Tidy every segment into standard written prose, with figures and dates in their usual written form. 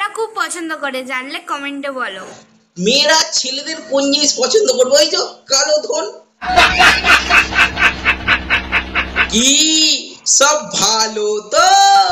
মেয়েরা খুব পছন্দ করে, জানলে কমেন্টে বলো। মেয়েরা ছেলেদের কোন জিনিস পছন্দ করবে? ওই যে কালো ধন। কি সব ভালো তো?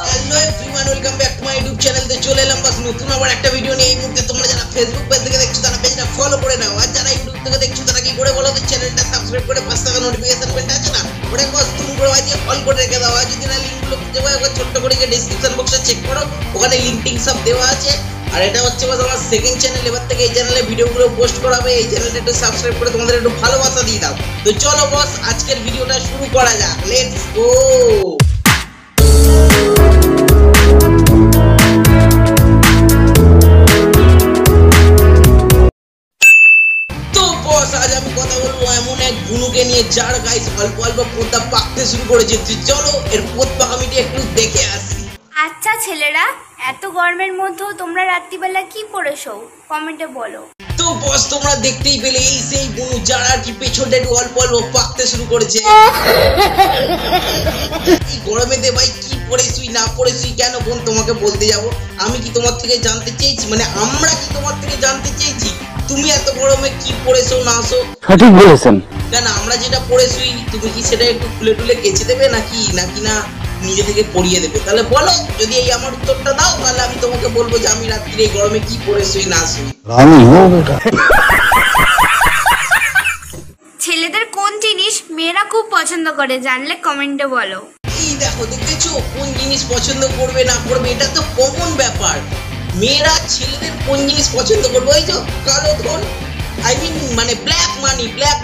Hello everyone, welcome back to my YouTube channel. তে চলে এলাম বাস নতুন আবার একটা ভিডিও নিয়ে। এই মুহূর্তে তোমরা যারা ফেসবুক পেজ থেকে দেখছো তারা পেজটা ফলো করে নাও, আর যারা ইউটিউব থেকে দেখছো তারা কি করে বলো তো, চ্যানেলটা সাবস্ক্রাইব করে পাশে থাকা নোটিফিকেশন বেলটা আছে না, ওটা বাস তুমি করে বাজিয়ে অল করে রেখে দাও। আর যদি না লিংকগুলো খুঁজে পাও একবার ছোট্ট করে গিয়ে ডেসক্রিপশন বক্সে চেক করো, ওখানে লিংক টিং সব দেওয়া আছে। আর এটা হচ্ছে বাস আমার সেকেন্ড চ্যানেল। এবার থেকে এই চ্যানেলে ভিডিওগুলো পোস্ট করা হবে। এই চ্যানেলটা একটু সাবস্ক্রাইব করে তোমাদের একটু ভালোবাসা দিয়ে দাও। তো চলো বস, আজকের ভিডিওটা শুরু করা যাক। Let's go. আজ আমি কথা বলবো এমন এক গুনুকে নিয়ে যার গাইস অল্প অল্প পর্দা পাকতে শুরু করেছে। চলো এর পোত পাকামিটি একটু দেখে আসি। আচ্ছা ছেলেরা, এত গরমের মধ্যেও তোমরা রাত্রিবেলা কি পরেছো কমেন্টে বলো। তো বস তোমরা দেখতেই পেলে এই সেই গুনু যার আর কি পেছনটা একটু অল্প অল্প পাকতে শুরু করেছে। এই গরমেতে ভাই কি পরেছুই না পরেছুই কেন বোন তোমাকে বলতে যাব? আমি কি তোমার থেকে জানতে চেয়েছি? মানে আমরা কি তোমার থেকে জানতে চেয়েছি তুমি এত গরমে কি পরেছো না আসো? সঠিক বলেছেন। কেন আমরা যেটা পরেছুই তুমি কি সেটা একটু খুলে টুলে কেচে দেবে নাকি না নিজে থেকে পরিয়ে দেবে? তাহলে বলো, যদি এই আমার উত্তরটা দাও তাহলে আমি তোমাকে বলবো যে আমি রাত্রিরে এই গরমে কি পরেছুই না আসুই। ছেলেদের কোন জিনিস মেয়েরা খুব পছন্দ করে, জানলে কমেন্টে বলো। এই দেখো, দেখেছো কোন জিনিস পছন্দ করবে না করবে, এটা তো কমন ব্যাপার। মেয়েরা ছেলেদের কোন জিনিস পছন্দ করবে? ওই যে কালো ধন, আই মিন মানে ব্ল্যাক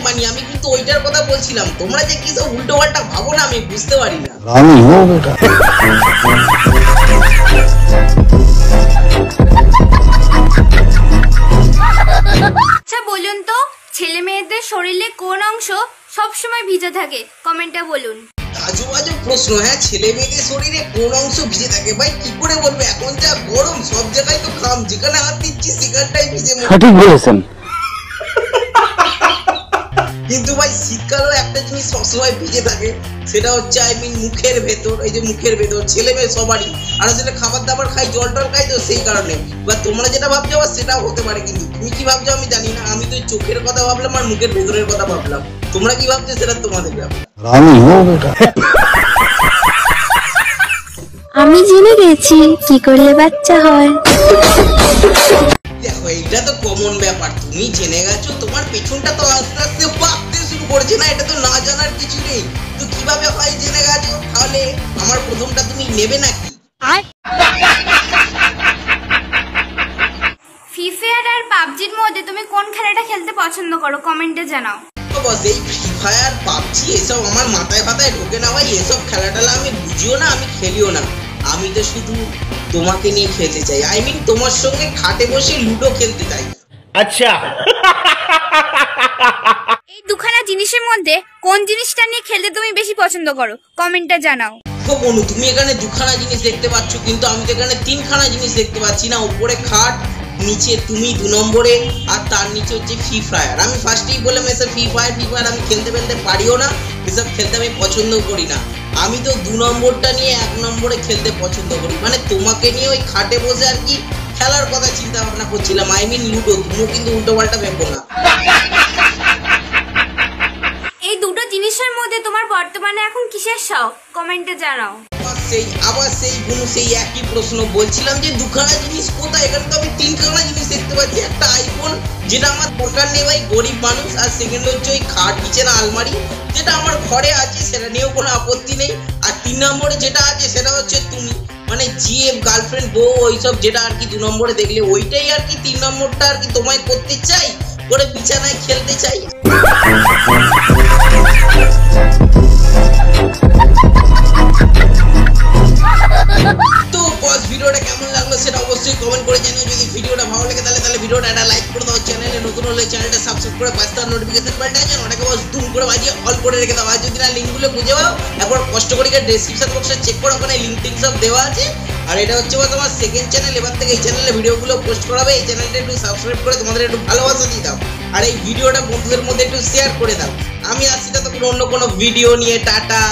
মানি। আমি কিন্তু ওইটার কথা বলছিলাম। তোমরা যে কি সব উল্টো পাল্টা ভাবো না, আমি বুঝতে পারি না। আচ্ছা বলুন তো, ছেলে মেয়েদের শরীরে কোন অংশ সবসময় ভিজে থাকে কমেন্টে বলুন। আজু প্রশ্ন। হ্যাঁ, ছেলে মেয়েদের শরীরে কোন অংশ ভিজে থাকে? ভাই কি করে বলবে, এখন যা গরম সব জায়গায় তো ঘাম, যেখানে হাত দিচ্ছি সেখানটাই ভিজে। সঠিক বলেছেন। কিন্তু ভাই শীতকালেও একটা জিনিস সবসময় ভিজে থাকে, সেটা হচ্ছে আই মিন মুখের ভেতর। এই যে মুখের ভেতর ছেলে মেয়ে সবারই, আর সেটা খাবার দাবার খাই, জল টল খাই, তো সেই কারণে। বা তোমরা যেটা ভাবছো আবার সেটাও হতে পারে, কিন্তু তুমি কি ভাবছো আমি জানি না। আমি তো চোখের কথা ভাবলাম আর মুখের ভেতরের কথা ভাবলাম। তোমরা কি ভাবছো সেটা তোমাদের ব্যাপার। আমি জেনে গেছি কি করলে বাচ্চা হয়। দেখো এইটা তো কমন ব্যাপার, তুমি জেনে গেছো। তোমার পেছনটা তো আস্তে আস্তে পাকতে শুরু করেছে না, এটা তো না জানার কিছু নেই। তো কিভাবে হয় জেনে গেছো? তাহলে আমার প্রথমটা তুমি নেবে নাকি? ফ্রি ফায়ার আর পাবজির মধ্যে তুমি কোন খেলাটা খেলতে পছন্দ করো কমেন্টে জানাও। বস এই ফ্রি ফায়ার পাবজি এসব আমার মাথায় ফাতায় ঢোকে না ভাই। এসব খেলাটালা আমি বুঝিও না, আমি খেলিও না। আমি তো শুধু তোমাকে নিয়ে খেলতে চাই, আই মিন তোমার সঙ্গে খাটে বসে লুডো খেলতে চাই। আচ্ছা, এই দুখানা জিনিসের মধ্যে কোন জিনিসটা নিয়ে খেলতে তুমি বেশি পছন্দ করো কমেন্টে জানাও। বনু তুমি এখানে দুখানা জিনিস দেখতে পাচ্ছ, কিন্তু আমি তো এখানে তিনখানা জিনিস দেখতে পাচ্ছি না। উপরে খাট, নিচে তুমি 2 নম্বরে, আর তার নিচে হচ্ছে ফ্রি ফায়ার। আমি ফার্স্টেই বললাম এসব ফ্রি ফায়ার আমি খেলতে পারিও না, এসব খেলতে আমি পছন্দও করি না। আমি তো 2 নম্বরটা নিয়ে 1 নম্বরে খেলতে পছন্দ করি। মানে তোমাকে নিয়ে ওই খাটে বসে আর কি খেলার কথা চিন্তা ভাবনা করছিলাম, আই মিন লুডো। তুমিও কিন্তু উল্টো পাল্টা ভেবো না। এই দুটো জিনিসের মধ্যে তোমার বর্তমানে এখন কিসের শখ কমেন্টে জানাও। আবার সেই গুণ সেই একই প্রশ্ন। বলছিলাম যে দুখানা জিনিস কোথায়? এখানে তো আমি তিনখানা জিনিস দেখতে পাচ্ছি। একটা আইফোন, যেটা আমার দরকার নেই ভাই, গরিব মানুষ। আর সেকেন্ড হচ্ছে ওই খাট, বিছানা, আলমারি, যেটা আমার ঘরে আছে, সেটা নিয়েও কোনো আপত্তি নেই। আর 3 নম্বরে যেটা আছে সেটা হচ্ছে তুমি, মানে জিএফ, গার্লফ্রেন্ড, বউ, ওইসব যেটা আর কি 2 নম্বরে দেখলে, ওইটাই আর কি 3 নম্বরটা আর কি তোমায় করতে চাই, করে বিছানায় খেলতে চাই। তো বস ভিডিওটা কেমন লাগলো সেটা অবশ্যই কমেন্ট করে জানিও। যদি ভিডিওটা ভালো লাগে তাহলে ভিডিওটা একটা লাইক করে দাও। চ্যানেলে নতুন হলে চ্যানেলটা সাবস্ক্রাইব করে পাশে থাকা নোটিফিকেশন বেলটা আছে ওটাকে বস ধুম করে বাজিয়ে অল করে রেখে দাও। আর যদি না লিঙ্কগুলো খুঁজে পাও একবার কষ্ট করে ডেসক্রিপশন বক্সে চেক করো, ওখানে লিঙ্ক টিঙ্ক সব দেওয়া আছে। আর এটা হচ্ছে বস আমার সেকেন্ড চ্যানেল। এবার থেকে এই চ্যানেলে ভিডিওগুলো পোস্ট করাবে। এই চ্যানেলটা একটু সাবস্ক্রাইব করে তোমাদের একটু ভালোবাসা দিয়ে দাও, আর এই ভিডিওটা বন্ধুদের মধ্যে একটু শেয়ার করে দাও। আমি আসছি ততক্ষণ অন্য কোনো ভিডিও নিয়ে। টাটা।